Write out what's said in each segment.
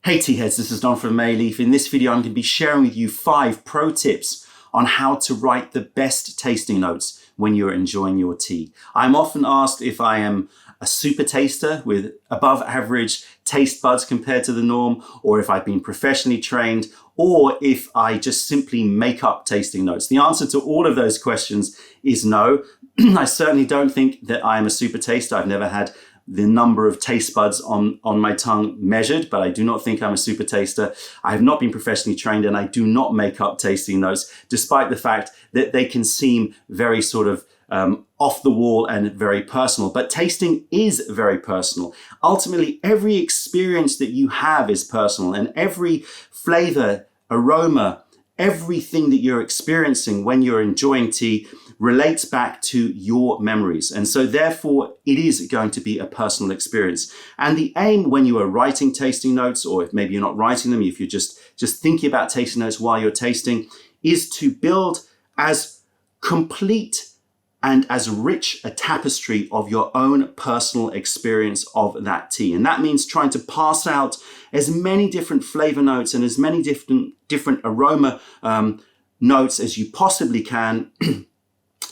Hey tea heads, this is Don from Mayleaf. In this video, I'm going to be sharing with you 5 pro tips on how to write the best tasting notes when you're enjoying your tea. I'm often asked if I am a super taster with above average taste buds compared to the norm, or if I've been professionally trained, or if I just simply make up tasting notes. The answer to all of those questions is no. I certainly don't think that I am a super taster. I've never had the number of taste buds on my tongue measured, but I do not think I'm a super taster. I have not been professionally trained, and I do not make up tasting notes, despite the fact that they can seem very sort of off the wall and very personal. But tasting is very personal. Ultimately, every experience that you have is personal, and every flavor, aroma, everything that you're experiencing when you're enjoying tea relates back to your memories. And so therefore, it is going to be a personal experience. And the aim when you are writing tasting notes, or if maybe you're not writing them, if you're just thinking about tasting notes while you're tasting, is to build as complete and as rich a tapestry of your own personal experience of that tea. And that means trying to pass out as many different flavor notes and as many different aroma notes as you possibly can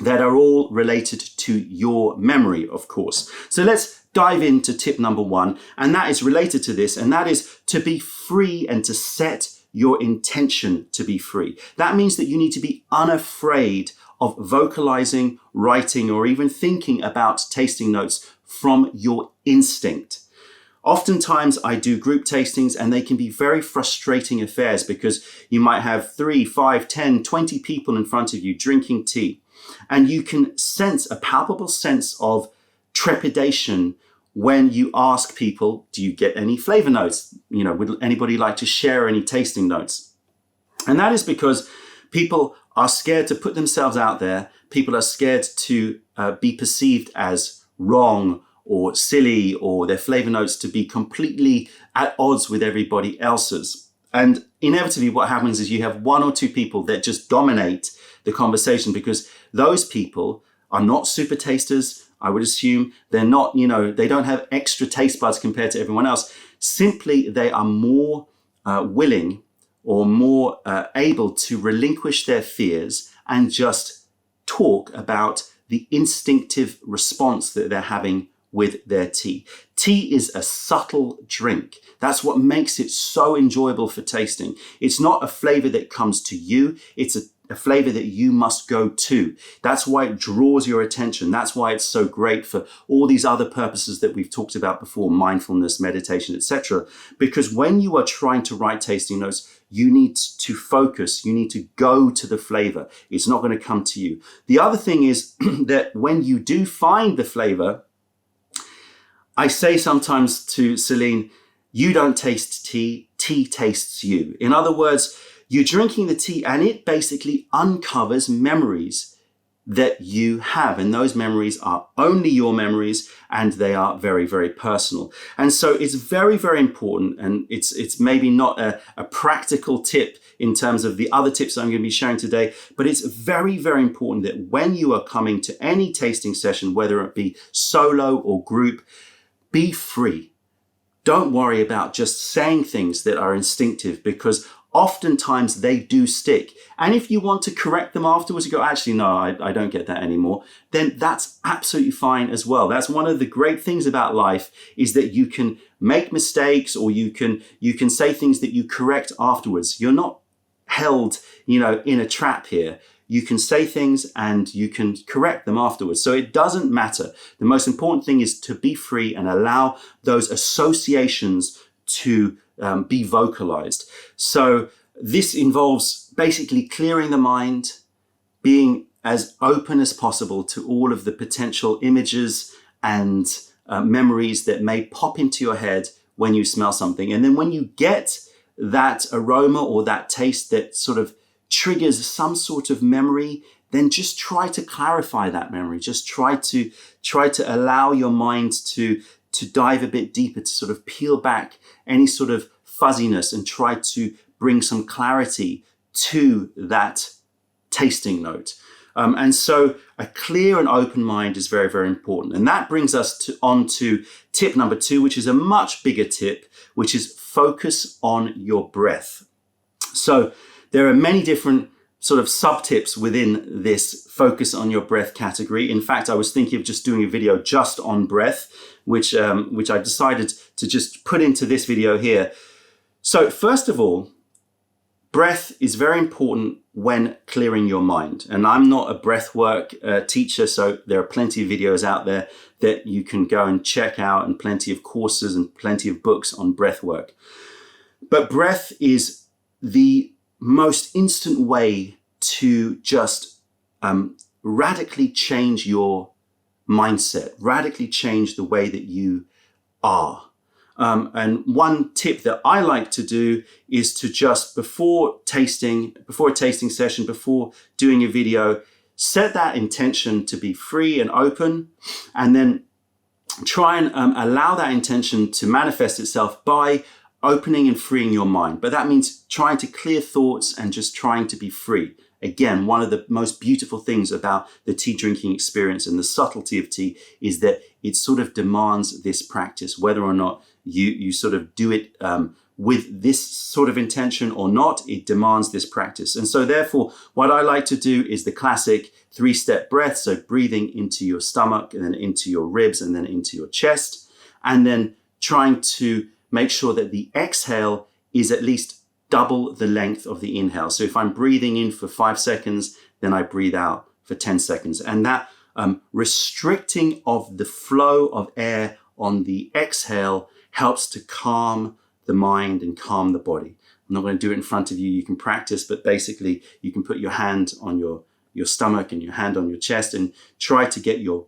that are all related to your memory, of course. So let's dive into tip number 1, and that is related to this, and that is to be free and to set your intention to be free. That means that you need to be unafraid of vocalizing, writing, or even thinking about tasting notes from your instinct. Oftentimes I do group tastings, and they can be very frustrating affairs because you might have 3, 5, 10, 20 people in front of you drinking tea. And you can sense a palpable sense of trepidation when you ask people, do you get any flavor notes? You know, would anybody like to share any tasting notes? And that is because people are scared to put themselves out there. People are scared to be perceived as wrong or silly, or their flavor notes to be completely at odds with everybody else's. And inevitably what happens is you have 1 or 2 people that just dominate the conversation, because those people are not super tasters. I would assume they're not, they don't have extra taste buds compared to everyone else. Simply, they are more willing or more able to relinquish their fears and just talk about the instinctive response that they're having with their tea. Tea is a subtle drink. That's what makes it so enjoyable for tasting. It's not a flavor that comes to you. It's a flavor that you must go to. That's why it draws your attention. That's why it's so great for all these other purposes that we've talked about before, mindfulness, meditation, etc. Because when you are trying to write tasting notes, you need to focus. You need to go to the flavor. It's not going to come to you. The other thing is that when you do find the flavor, I say sometimes to Celine, you don't taste tea, tea tastes you. In other words, you're drinking the tea and it basically uncovers memories that you have. And those memories are only your memories, and they are very, very personal. And so it's very, very important. And it's maybe not a practical tip in terms of the other tips I'm going to be sharing today, but it's very, very important that when you are coming to any tasting session, whether it be solo or group, be free. Don't worry about just saying things that are instinctive, because oftentimes they do stick. And if you want to correct them afterwards, you go, actually, no, I don't get that anymore, then that's absolutely fine as well. That's one of the great things about life, is that you can make mistakes, or you can say things that you correct afterwards. You're not held, in a trap here. You can say things and you can correct them afterwards. So it doesn't matter. The most important thing is to be free and allow those associations to be vocalized. So this involves basically clearing the mind, being as open as possible to all of the potential images and memories that may pop into your head when you smell something. And then when you get that aroma or that taste that sort of triggers some sort of memory, then just try to clarify that memory. Just try to allow your mind to dive a bit deeper, to sort of peel back any sort of fuzziness and try to bring some clarity to that tasting note. And so a clear and open mind is very, very important. And that brings us on to tip number 2, which is a much bigger tip, which is focus on your breath. So there are many different sort of sub-tips within this focus on your breath category. In fact, I was thinking of just doing a video just on breath, which I decided to just put into this video here. So first of all, breath is very important when clearing your mind. And I'm not a breathwork teacher, so there are plenty of videos out there that you can go and check out, and plenty of courses and plenty of books on breathwork. But breath is the most instant way to just radically change your mindset, radically change the way that you are. And one tip that I like to do is to just before a tasting session, before doing a video, set that intention to be free and open, and then try and allow that intention to manifest itself by opening and freeing your mind. But that means trying to clear thoughts and just trying to be free. Again, one of the most beautiful things about the tea drinking experience and the subtlety of tea is that it sort of demands this practice, whether or not you sort of do it with this sort of intention or not, it demands this practice. And so therefore, what I like to do is the classic 3-step breath. So breathing into your stomach and then into your ribs and then into your chest, and then trying to make sure that the exhale is at least double the length of the inhale. So if I'm breathing in for 5 seconds, then I breathe out for 10 seconds. And that restricting of the flow of air on the exhale helps to calm the mind and calm the body. I'm not going to do it in front of you. You can practice, but basically you can put your hand on your stomach and your hand on your chest and try to get your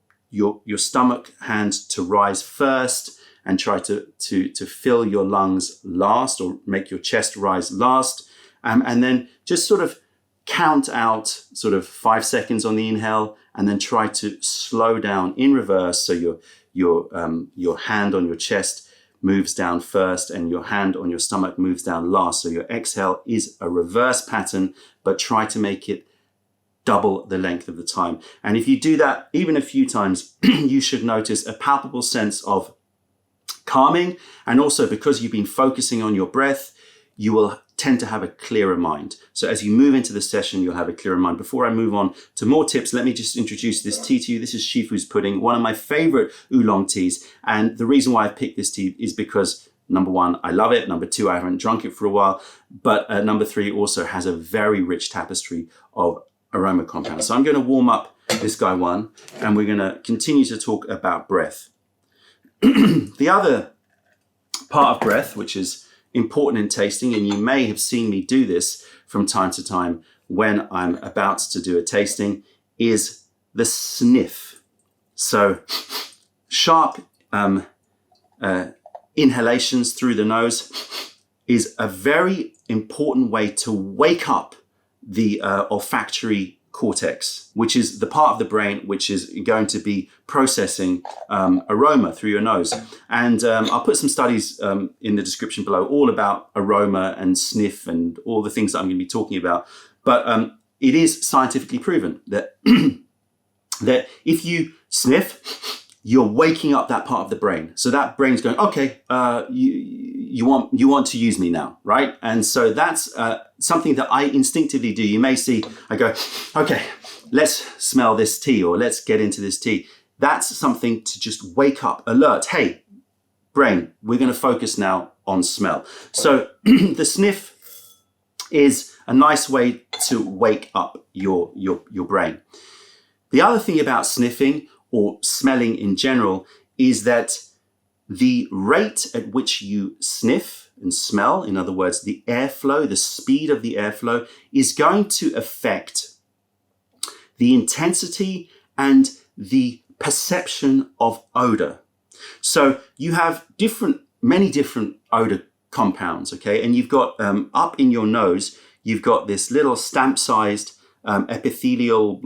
stomach hand to rise first, and try to fill your lungs last, or make your chest rise last. And then just sort of count out sort of 5 seconds on the inhale, and then try to slow down in reverse. So your hand on your chest moves down first and your hand on your stomach moves down last. So your exhale is a reverse pattern, but try to make it double the length of the time. And if you do that even a few times, you should notice a palpable sense of calming. And also, because you've been focusing on your breath, you will tend to have a clearer mind. So as you move into the session, you'll have a clearer mind. Before I move on to more tips, let me just introduce this tea to you. This is Shifu's pudding, one of my favorite oolong teas. And the reason why I picked this tea is because, number 1, I love it. Number 2, I haven't drunk it for a while. But number 3, also has a very rich tapestry of aroma compounds. So I'm going to warm up this guy one, and we're going to continue to talk about breath. The other part of breath, which is important in tasting, and you may have seen me do this from time to time when I'm about to do a tasting, is the sniff. So sharp inhalations through the nose is a very important way to wake up the olfactory cortex, which is the part of the brain which is going to be processing aroma through your nose. And I'll put some studies in the description below all about aroma and sniff and all the things that I'm going to be talking about. But it is scientifically proven that that if you sniff, you're waking up that part of the brain. So that brain's going, okay, you want to use me now, right? And so that's something that I instinctively do. You may see, I go, okay, let's smell this tea, or let's get into this tea. That's something to just wake up, alert. Hey, brain, we're going to focus now on smell. So the sniff is a nice way to wake up your brain. The other thing about sniffing, or smelling in general, is that the rate at which you sniff and smell, in other words, the airflow, the speed of the airflow, is going to affect the intensity and the perception of odor. So you have many different odor compounds, okay? And you've got up in your nose, you've got this little stamp-sized epithelial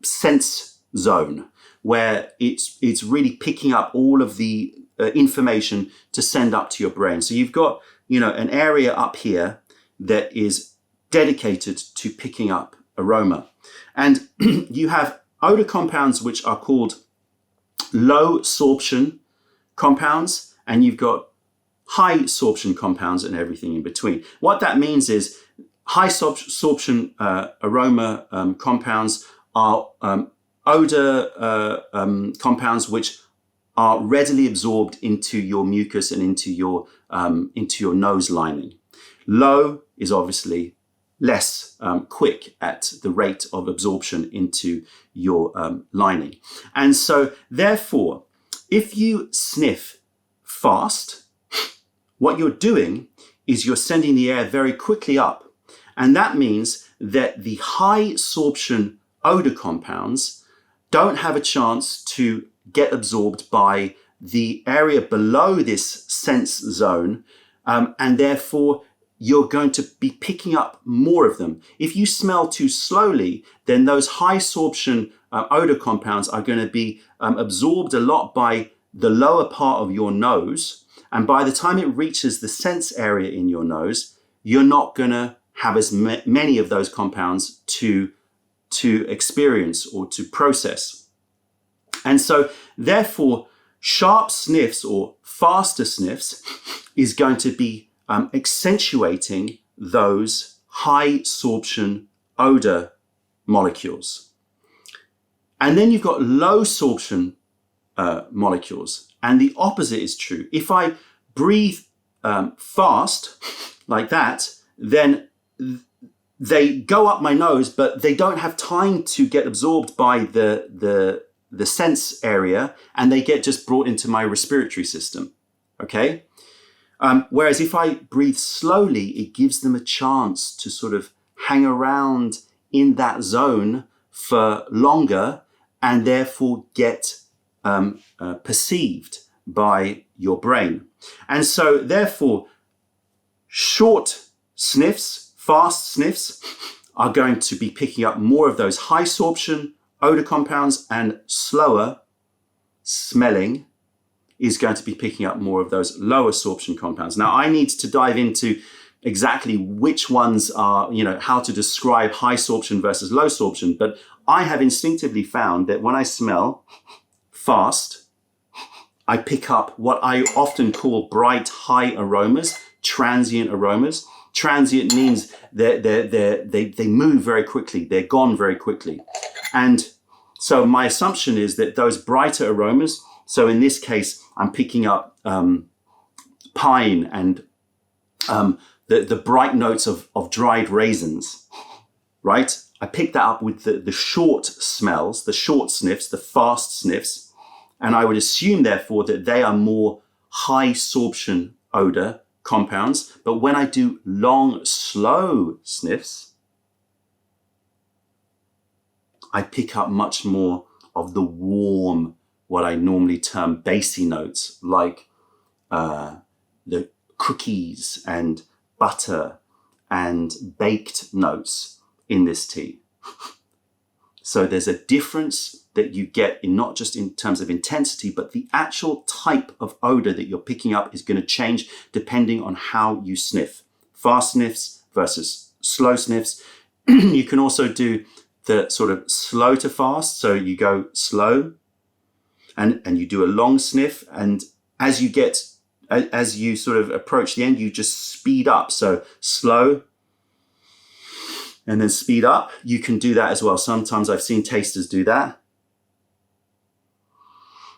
sense zone, where it's really picking up all of the information to send up to your brain. So you've got, an area up here that is dedicated to picking up aroma. And you have odor compounds which are called low sorption compounds, and you've got high sorption compounds and everything in between. What that means is high sorption aroma compounds are odor compounds which are readily absorbed into your mucus and into your nose lining. Low is obviously less quick at the rate of absorption into your lining. And so therefore, if you sniff fast, what you're doing is you're sending the air very quickly up. And that means that the high sorption odor compounds don't have a chance to get absorbed by the area below this sense zone, and therefore you're going to be picking up more of them. If you smell too slowly, then those high sorption odor compounds are going to be absorbed a lot by the lower part of your nose, and by the time it reaches the sense area in your nose, you're not going to have as many of those compounds to experience or to process. And so therefore, sharp sniffs or faster sniffs is going to be accentuating those high sorption odor molecules. And then you've got low sorption molecules, and the opposite is true. If I breathe fast like that, then they go up my nose, but they don't have time to get absorbed by the sense area, and they get just brought into my respiratory system. Okay? Whereas if I breathe slowly, it gives them a chance to sort of hang around in that zone for longer and therefore get perceived by your brain. And so therefore, short sniffs, fast sniffs, are going to be picking up more of those high sorption odor compounds, and slower smelling is going to be picking up more of those lower sorption compounds. Now, I need to dive into exactly which ones are, how to describe high sorption versus low sorption, but I have instinctively found that when I smell fast, I pick up what I often call bright, high aromas, transient aromas. Transient means they move very quickly, they're gone very quickly. And so my assumption is that those brighter aromas, so in this case, I'm picking up pine and the bright notes of dried raisins, right? I pick that up with the short smells, the short sniffs, the fast sniffs, and I would assume, therefore, that they are more high sorption odor compounds. But when I do long, slow sniffs, I pick up much more of the warm, what I normally term bassy notes, like the cookies and butter and baked notes in this tea. So there's a difference that you get in not just in terms of intensity, but the actual type of odor that you're picking up is going to change depending on how you sniff. Fast sniffs versus slow sniffs. You can also do the sort of slow to fast. So you go slow and you do a long sniff. And as you sort of approach the end, you just speed up. So slow and then speed up. You can do that as well. Sometimes I've seen tasters do that.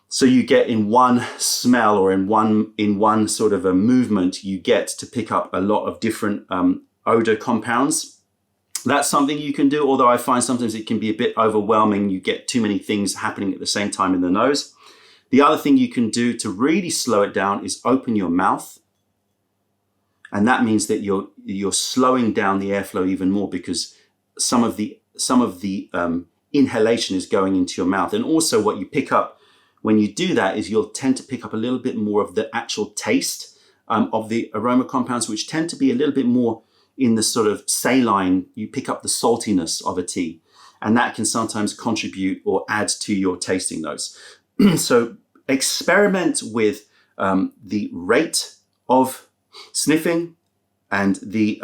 So you get in one smell or in one sort of a movement, you get to pick up a lot of different odor compounds. That's something you can do, although I find sometimes it can be a bit overwhelming. You get too many things happening at the same time in the nose. The other thing you can do to really slow it down is open your mouth. And that means that you're slowing down the airflow even more, because some of the inhalation is going into your mouth. And also what you pick up when you do that is you'll tend to pick up a little bit more of the actual taste of the aroma compounds, which tend to be a little bit more in the sort of saline. You pick up the saltiness of a tea, and that can sometimes contribute or add to your tasting notes. So experiment with the rate of sniffing and the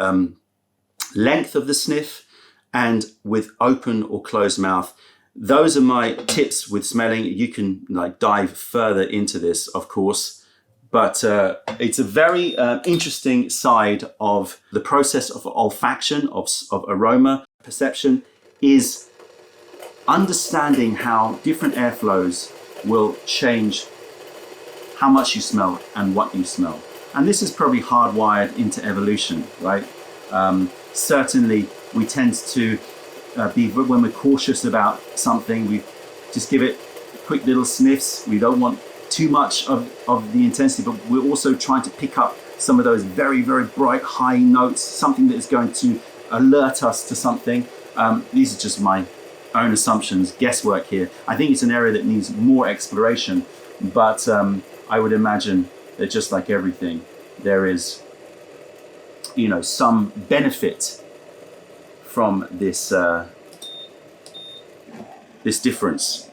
length of the sniff, and with open or closed mouth. Those are my tips with smelling. You can like dive further into this, of course, but it's a very interesting side of the process of olfaction, of aroma perception, is understanding how different airflows will change how much you smell and what you smell. And this is probably hardwired into evolution, right? Certainly we tend to when we're cautious about something, we just give it quick little sniffs. We don't want too much of the intensity, but we're also trying to pick up some of those very, very bright high notes, something that is going to alert us to something. These are just my own assumptions, guesswork here. I think it's an area that needs more exploration, but I would imagine that just like everything, there is, you know, some benefit from this this difference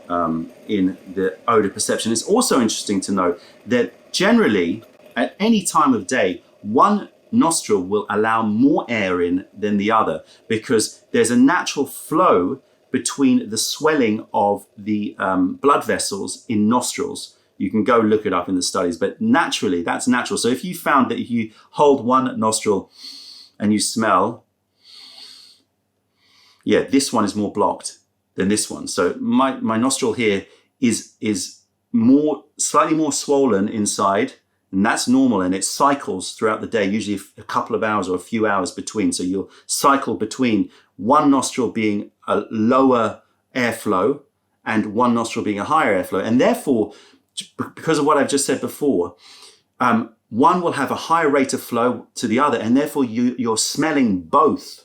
in the odor perception. It's also interesting to note that generally, at any time of day, one nostril will allow more air in than the other, because there's a natural flow between the swelling of the blood vessels in nostrils. You can go look it up in the studies, but naturally, that's natural. So if you found that if you hold one nostril and you smell, yeah, this one is more blocked than this one. So my nostril here is slightly more swollen inside, and that's normal, and it cycles throughout the day, usually a couple of hours or a few hours between. So you'll cycle between one nostril being a lower airflow and one nostril being a higher airflow. And therefore, because of what I've just said before, one will have a higher rate of flow to the other, and therefore you're smelling both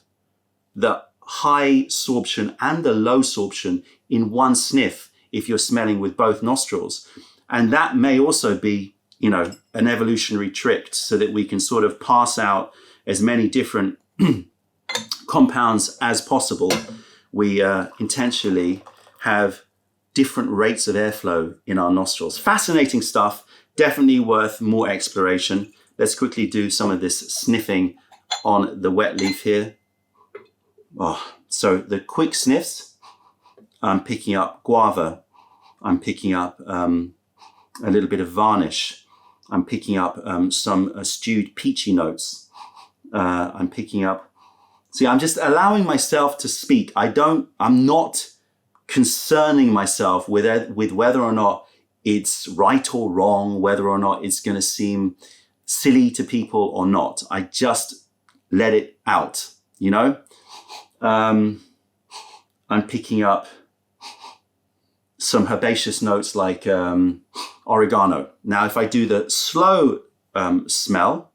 the high sorption and the low sorption in one sniff if you're smelling with both nostrils. And that may also be, you know, an evolutionary trick so that we can sort of pass out as many different compounds as possible. We intentionally have different rates of airflow in our nostrils. Fascinating stuff, definitely worth more exploration. Let's quickly do some of this sniffing on the wet leaf here. Oh, so the quick sniffs, I'm picking up guava, I'm picking up a little bit of varnish, I'm picking up some stewed peachy notes, I'm picking up, see, I'm just allowing myself to speak. I'm not concerning myself with whether or not it's right or wrong, whether or not it's going to seem silly to people or not. I just let it out, you know? I'm picking up some herbaceous notes like oregano. Now, if I do the slow smell,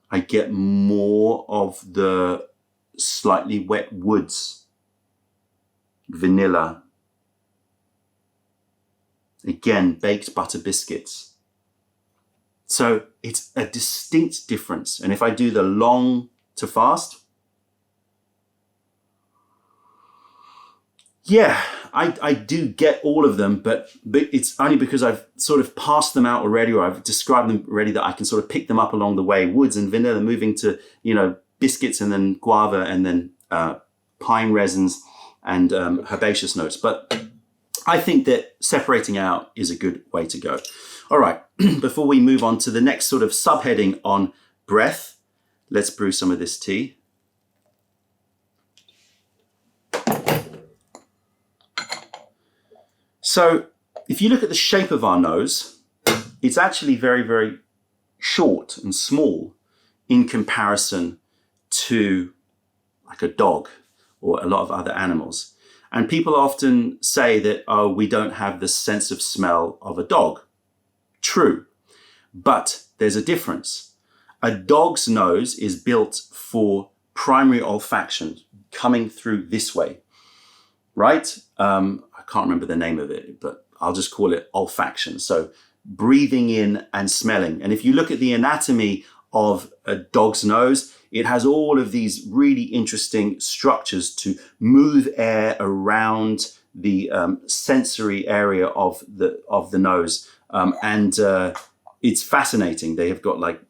I get more of the slightly wet woods, vanilla, again, baked butter biscuits. So it's a distinct difference. And if I do the long to fast, yeah, I do get all of them, but it's only because I've sort of passed them out already, or I've described them already, that I can sort of pick them up along the way. Woods and vanilla, moving to, you know, biscuits, and then guava, and then pine resins and herbaceous notes. But I think that separating out is a good way to go. All right, before we move on to the next sort of subheading on breath, let's brew some of this tea. So if you look at the shape of our nose, it's actually very, very short and small in comparison to like a dog or a lot of other animals. And people often say that, oh, we don't have the sense of smell of a dog. True, but there's a difference. A dog's nose is built for primary olfaction, coming through this way, right? I can't remember the name of it, but I'll just call it olfaction. So breathing in and smelling. And if you look at the anatomy of a dog's nose, it has all of these really interesting structures to move air around the sensory area of the nose. And it's fascinating. They have got like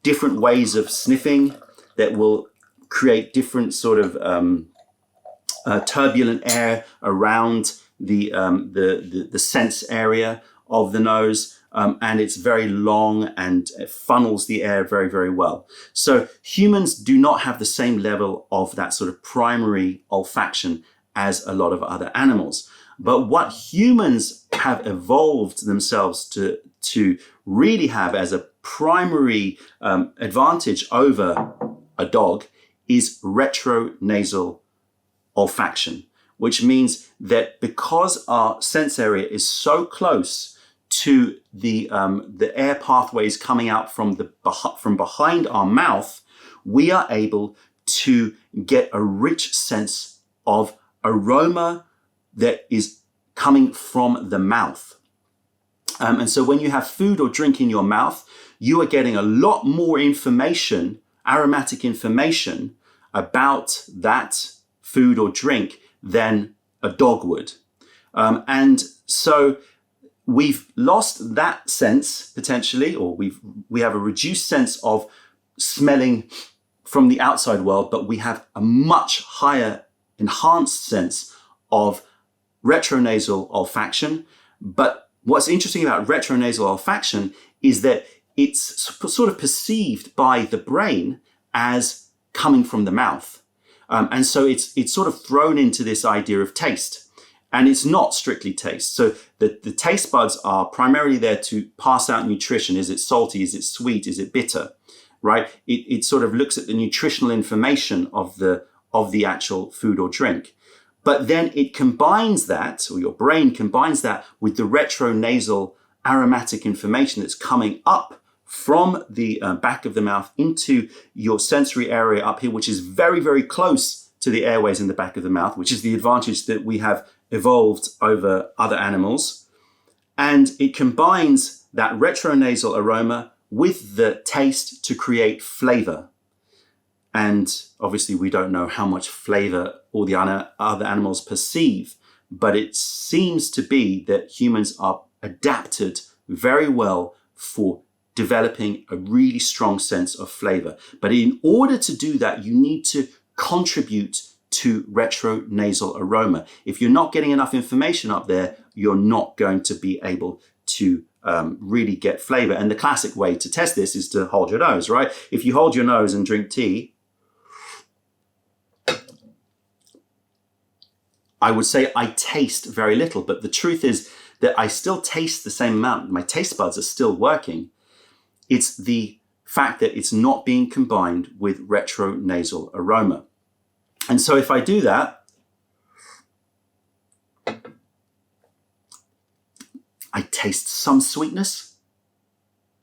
different ways of sniffing. that will create different sort of turbulent air around the sense area of the nose, and it's very long and it funnels the air very, very well. So humans do not have the same level of that sort of primary olfaction as a lot of other animals. But what humans have evolved themselves to really have as a primary advantage over a dog is retronasal olfaction, which means that because our sense area is so close to the air pathways coming out from behind our mouth, we are able to get a rich sense of aroma that is coming from the mouth. And so when you have food or drink in your mouth, you are getting a lot more information, aromatic information about that food or drink than a dog would. And so we've lost that sense potentially, or we have a reduced sense of smelling from the outside world, but we have a much higher enhanced sense of retronasal olfaction. But what's interesting about retronasal olfaction is that it's sort of perceived by the brain as coming from the mouth. And so it's sort of thrown into this idea of taste. And it's not strictly taste. So the taste buds are primarily there to pass out nutrition. Is it salty? Is it sweet? Is it bitter? Right? It sort of looks at the nutritional information of the actual food or drink. But then it combines that, or your brain combines that with the retronasal aromatic information that's coming up from the back of the mouth into your sensory area up here, which is very, very close to the airways in the back of the mouth, which is the advantage that we have evolved over other animals. And it combines that retronasal aroma with the taste to create flavor. And obviously we don't know how much flavor all the other animals perceive, but it seems to be that humans are adapted very well for developing a really strong sense of flavor. But in order to do that, you need to contribute to retronasal aroma. If you're not getting enough information up there, you're not going to be able to really get flavor. And the classic way to test this is to hold your nose, right? If you hold your nose and drink tea, I would say I taste very little, but the truth is that I still taste the same amount. My taste buds are still working. It's the fact that it's not being combined with retronasal aroma. And so if I do that, I taste some sweetness,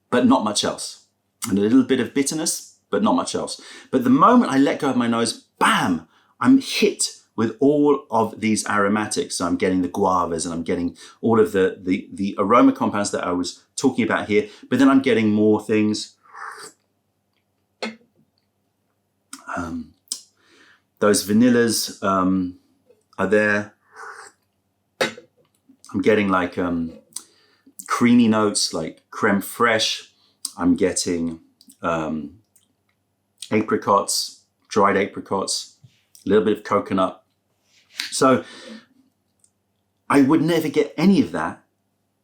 but not much else. And a little bit of bitterness, but not much else. But the moment I let go of my nose, bam, I'm hit with all of these aromatics. So I'm getting the guavas and I'm getting all of the aroma compounds that I was talking about here, but then I'm getting more things. Those vanillas are there. I'm getting like creamy notes like creme fraiche. I'm getting apricots, dried apricots, a little bit of coconut. So I would never get any of that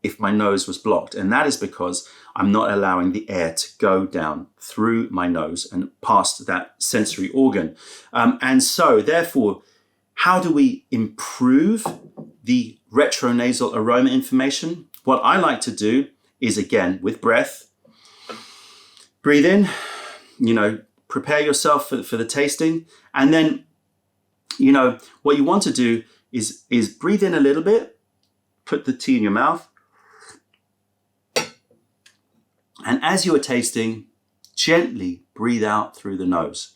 if my nose was blocked. And that is because I'm not allowing the air to go down through my nose and past that sensory organ. And so therefore, how do we improve the retronasal aroma information? What I like to do is, again, with breath, breathe in, prepare yourself for the tasting. And then, what you want to do is breathe in a little bit, put the tea in your mouth. And as you are tasting, gently breathe out through the nose.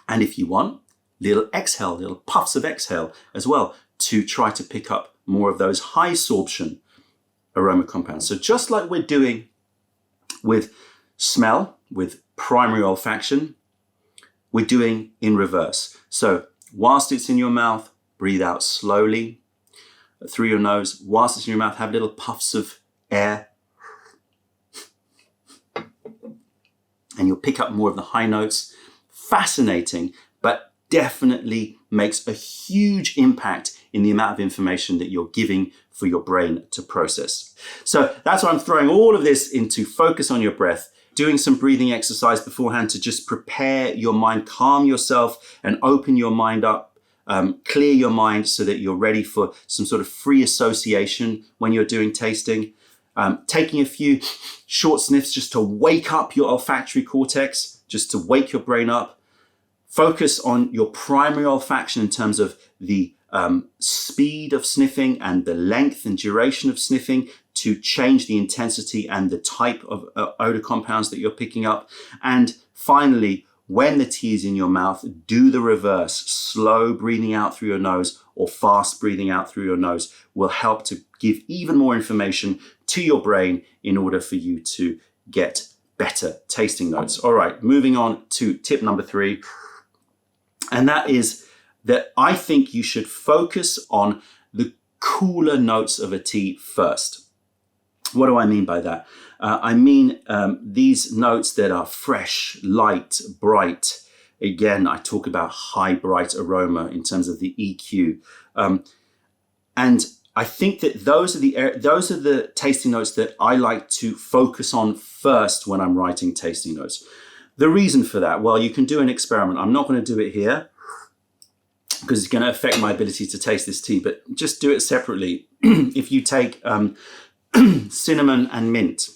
And if you want, little exhale, little puffs of exhale as well to try to pick up more of those high absorption aroma compounds. So just like we're doing with smell, with primary olfaction, we're doing in reverse. So whilst it's in your mouth, breathe out slowly through your nose. Whilst it's in your mouth, have little puffs of air. and you'll pick up more of the high notes. Fascinating, but definitely makes a huge impact in the amount of information that you're giving for your brain to process. So that's why I'm throwing all of this into focus on your breath, doing some breathing exercise beforehand to just prepare your mind, calm yourself and open your mind up, clear your mind so that you're ready for some sort of free association when you're doing tasting. Taking a few short sniffs just to wake up your olfactory cortex, just to wake your brain up. Focus on your primary olfaction in terms of the speed of sniffing and the length and duration of sniffing to change the intensity and the type of odor compounds that you're picking up. And finally, when the tea is in your mouth, do the reverse. Slow breathing out through your nose or fast breathing out through your nose will help to give even more information to your brain in order for you to get better tasting notes. All right, moving on to tip number 3. And that is that I think you should focus on the cooler notes of a tea first. What do I mean by that? I mean these notes that are fresh, light, bright. Again, I talk about high, bright aroma in terms of the EQ. And I think that those are the tasting notes that I like to focus on first when I'm writing tasting notes. The reason for that, well, you can do an experiment. I'm not going to do it here because it's going to affect my ability to taste this tea, but just do it separately. If you take cinnamon and mint,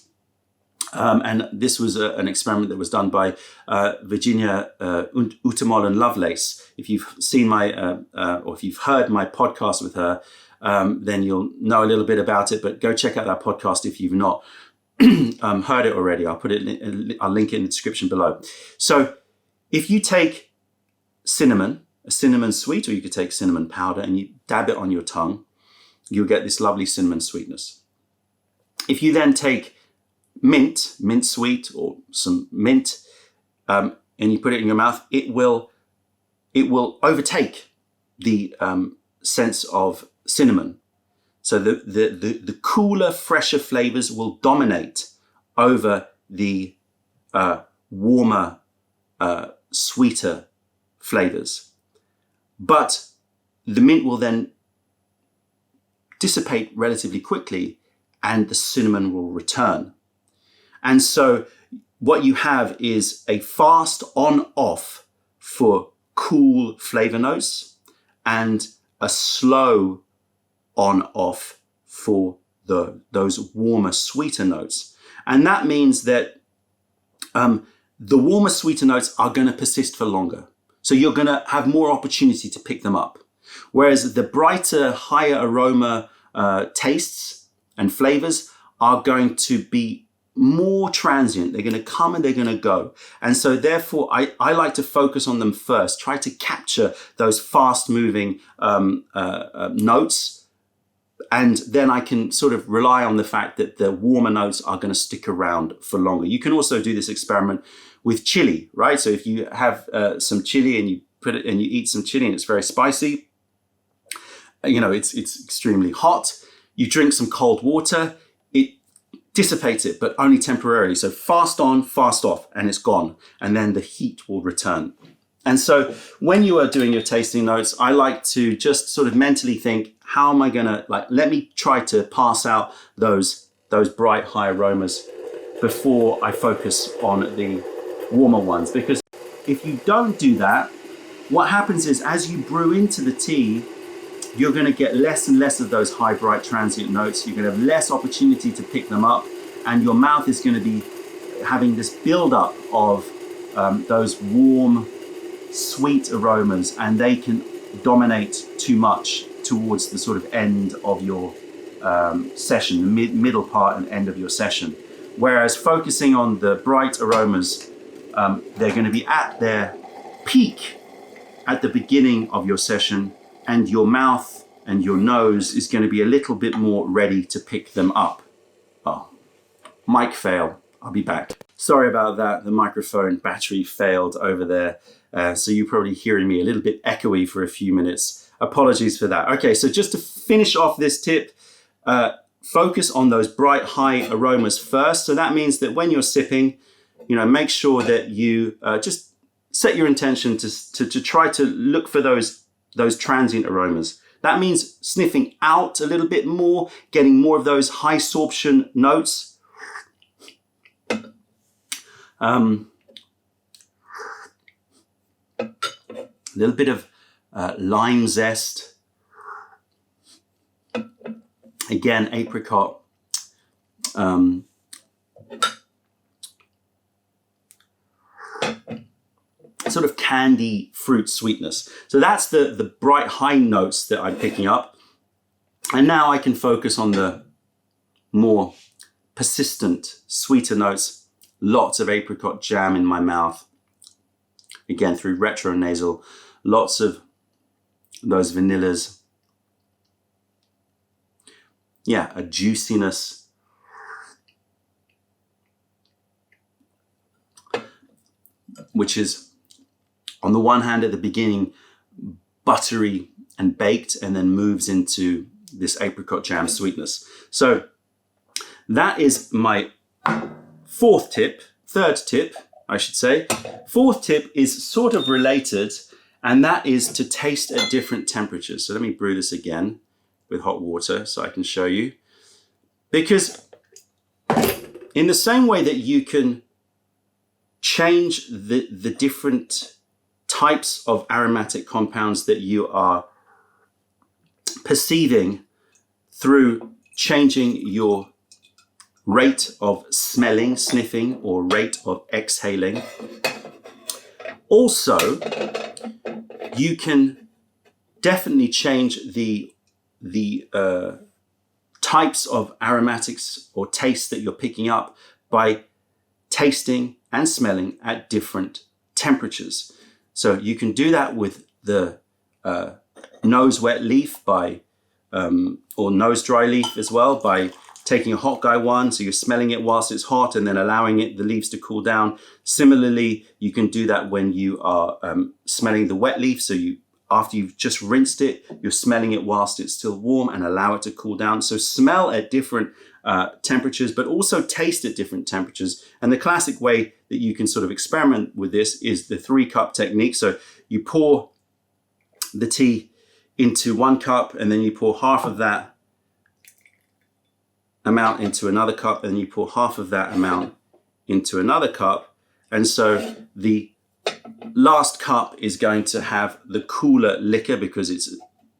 and this was an experiment that was done by Virginia Utamol and Lovelace. If you've seen or if you've heard my podcast with her, then you'll know a little bit about it, but go check out that podcast if you've not heard it already. I'll link it in the description below. So if you take cinnamon, a cinnamon sweet, or you could take cinnamon powder and you dab it on your tongue, you'll get this lovely cinnamon sweetness. If you then take mint sweet or some mint, and you put it in your mouth, it will overtake the sense of cinnamon. So the cooler, fresher flavors will dominate over the warmer, sweeter flavors. But the mint will then dissipate relatively quickly and the cinnamon will return. And so what you have is a fast on-off for cool flavor notes and a slow on-off for those warmer, sweeter notes. And that means that the warmer, sweeter notes are going to persist for longer. So you're going to have more opportunity to pick them up. Whereas the brighter, higher aroma tastes and flavors are going to be more transient. They're going to come and they're going to go. And so therefore, I like to focus on them first, try to capture those fast-moving notes. And then I can sort of rely on the fact that the warmer notes are going to stick around for longer. You can also do this experiment with chili, right? So if you have some chili and you put it and you eat some chili and it's very spicy, you know, it's extremely hot. You drink some cold water, it dissipates it, but only temporarily. So fast on, fast off, and it's gone. And then the heat will return. And so when you are doing your tasting notes, I like to just sort of mentally think, how am I gonna, let me try to pass out those bright, high aromas before I focus on the warmer ones. Because if you don't do that, what happens is as you brew into the tea, you're going to get less and less of those high, bright, transient notes. You're going to have less opportunity to pick them up, and your mouth is going to be having this build-up of those warm, sweet aromas, and they can dominate too much towards the sort of end of your session, the middle part and end of your session. Whereas focusing on the bright aromas, they're going to be at their peak at the beginning of your session, and your mouth and your nose is going to be a little bit more ready to pick them up. Oh, mic fail. I'll be back. Sorry about that. The microphone battery failed over there. So you're probably hearing me a little bit echoey for a few minutes. Apologies for that. Okay, so just to finish off this tip, focus on those bright, high aromas first. So that means that when you're sipping, make sure that you just set your intention to try to look for those transient aromas. That means sniffing out a little bit more, getting more of those high sorption notes. A little bit of lime zest. Again, apricot. Sort of candy fruit sweetness. So that's the bright high notes that I'm picking up. And now I can focus on the more persistent, sweeter notes. Lots of apricot jam in my mouth. Again, through retro-nasal, lots of those vanillas. Yeah, a juiciness. Which is, on the one hand, at the beginning, buttery and baked, and then moves into this apricot jam sweetness. So that is my third tip, I should say. Fourth tip is sort of related, and that is to taste at different temperatures. So let me brew this again with hot water so I can show you. Because in the same way that you can change the different types of aromatic compounds that you are perceiving through changing your rate of smelling, sniffing, or rate of exhaling. Also, you can definitely change the types of aromatics or tastes that you're picking up by tasting and smelling at different temperatures. So you can do that with the nose wet leaf or nose dry leaf as well, by taking a hot guy one, so you're smelling it whilst it's hot and then allowing the leaves to cool down. Similarly, you can do that when you are smelling the wet leaf. So after you've just rinsed it, you're smelling it whilst it's still warm and allow it to cool down. So smell at different temperatures, but also taste at different temperatures. And the classic way that you can sort of experiment with this is the 3-cup technique. So you pour the tea into 1 cup, and then you pour half of that amount into another cup, and you pour half of that amount into another cup. And so the last cup is going to have the cooler liquor because it's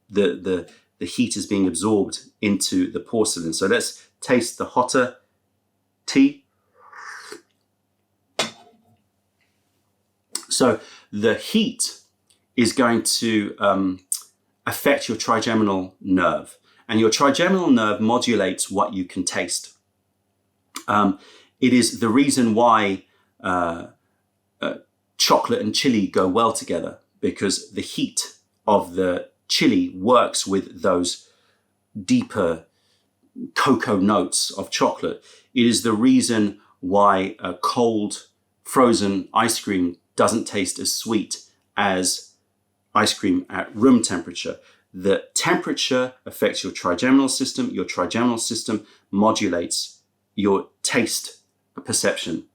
the heat is being absorbed into the porcelain. So let's taste the hotter tea. So the heat is going to affect your trigeminal nerve, and your trigeminal nerve modulates what you can taste. It is the reason why chocolate and chili go well together, because the heat of the chili works with those deeper cocoa notes of chocolate. It is the reason why a cold frozen ice cream doesn't taste as sweet as ice cream at room temperature. The temperature affects your trigeminal system. Your trigeminal system modulates your taste perception.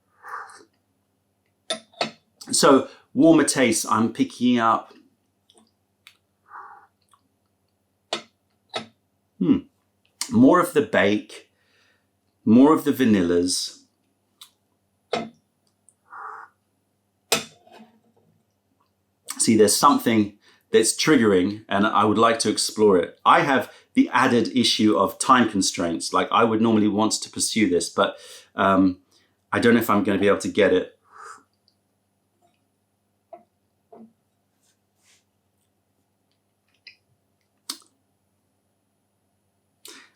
So warmer tastes, I'm picking up more of the bake, more of the vanillas. See, there's something that's triggering and I would like to explore it. I have the added issue of time constraints. Like, I would normally want to pursue this, but I don't know if I'm going to be able to get it.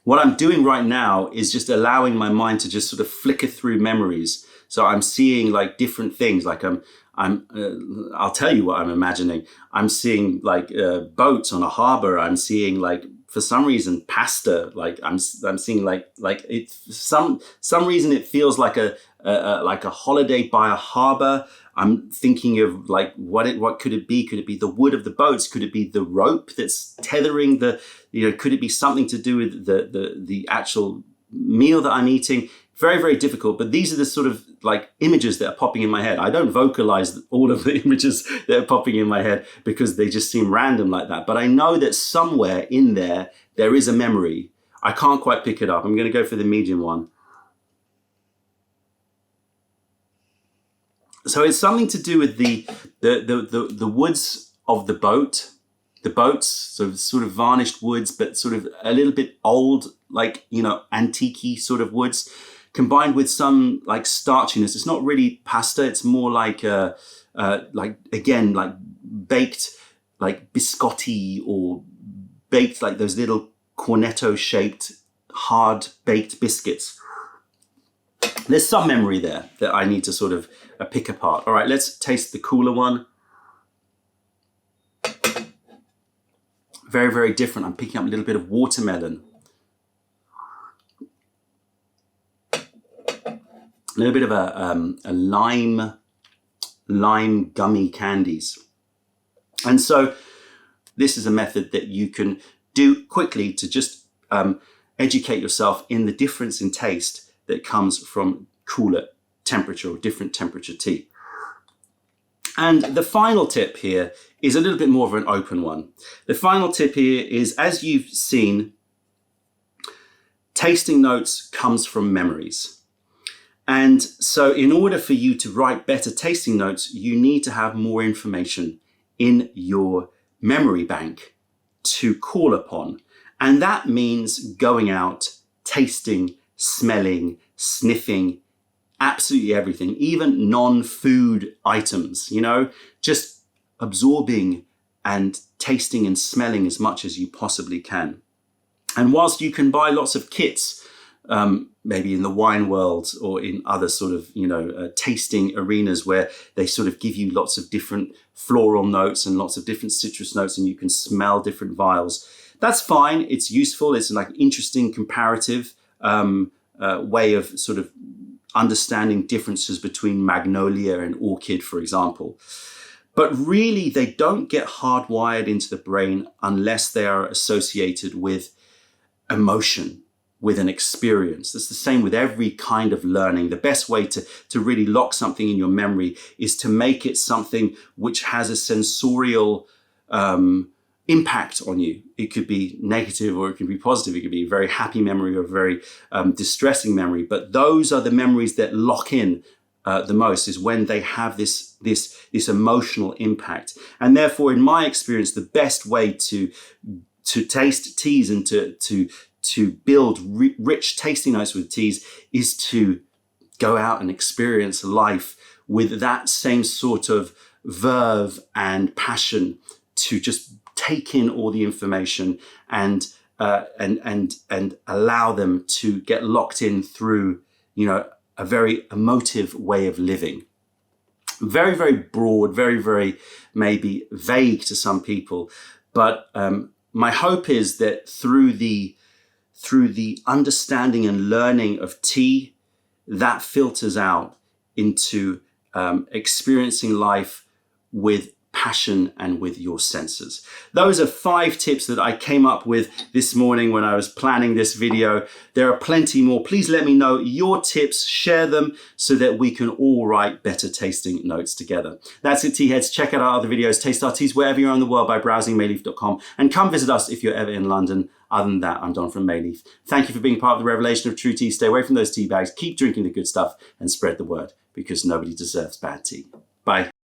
What I'm doing right now is just allowing my mind to just sort of flicker through memories. So I'm seeing like different things. Like I'll tell you what I'm imagining. I'm seeing like boats on a harbor. I'm seeing like, for some reason, pasta. Like I'm seeing like it. Some reason it feels like a holiday by a harbor. I'm thinking of like what could it be? Could it be the wood of the boats? Could it be the rope that's tethering the? Could it be something to do with the actual meal that I'm eating? Very, very difficult. But these are the sort of like images that are popping in my head. I don't vocalize all of the images that are popping in my head because they just seem random like that. But I know that somewhere in there, there is a memory. I can't quite pick it up. I'm going to go for the medium one. So it's something to do with the woods of the boat. The boats, so sort of varnished woods, but sort of a little bit old, like, you know, antique-y sort of woods, combined with some like starchiness. It's not really pasta. It's more like, again, like baked, like biscotti, or baked like those little cornetto-shaped, hard-baked biscuits. There's some memory there that I need to sort of pick apart. All right, let's taste the cooler one. Very, very different. I'm picking up a little bit of watermelon. A little bit of a lime gummy candies. And so this is a method that you can do quickly to just educate yourself in the difference in taste that comes from cooler temperature or different temperature tea. And the final tip here is a little bit more of an open one. The final tip here is, as you've seen, tasting notes comes from memories. And so in order for you to write better tasting notes, you need to have more information in your memory bank to call upon. And that means going out, tasting, smelling, sniffing, absolutely everything, even non-food items, you know, just absorbing and tasting and smelling as much as you possibly can. And whilst you can buy lots of kits, maybe in the wine world or in other sort of, you know, tasting arenas where they sort of give you lots of different floral notes and lots of different citrus notes, and you can smell different vials. That's fine. It's useful. It's like interesting comparative way of sort of understanding differences between magnolia and orchid, for example. But really, they don't get hardwired into the brain unless they are associated with emotion, with an experience. That's the same with every kind of learning. The best way to really lock something in your memory is to make it something which has a sensorial impact on you. It could be negative or it could be positive. It could be a very happy memory or a very distressing memory. But those are the memories that lock in the most, is when they have this emotional impact. And therefore, in my experience, the best way to taste teas and to build rich tasting notes with teas is to go out and experience life with that same sort of verve and passion, to just take in all the information and allow them to get locked in through, you know, a very emotive way of living. Very, very broad, very, very maybe vague to some people, but my hope is that through the understanding and learning of tea, that filters out into experiencing life with passion and with your senses. Those are 5 tips that I came up with this morning when I was planning this video. There are plenty more. Please let me know your tips, share them so that we can all write better tasting notes together. That's it, tea heads. Check out our other videos, taste our teas wherever you're in the world by browsing mayleaf.com, and come visit us if you're ever in London. Other than that, I'm Don from Mayleaf. Thank you for being part of the revelation of true tea. Stay away from those tea bags, keep drinking the good stuff, and spread the word, because nobody deserves bad tea. Bye.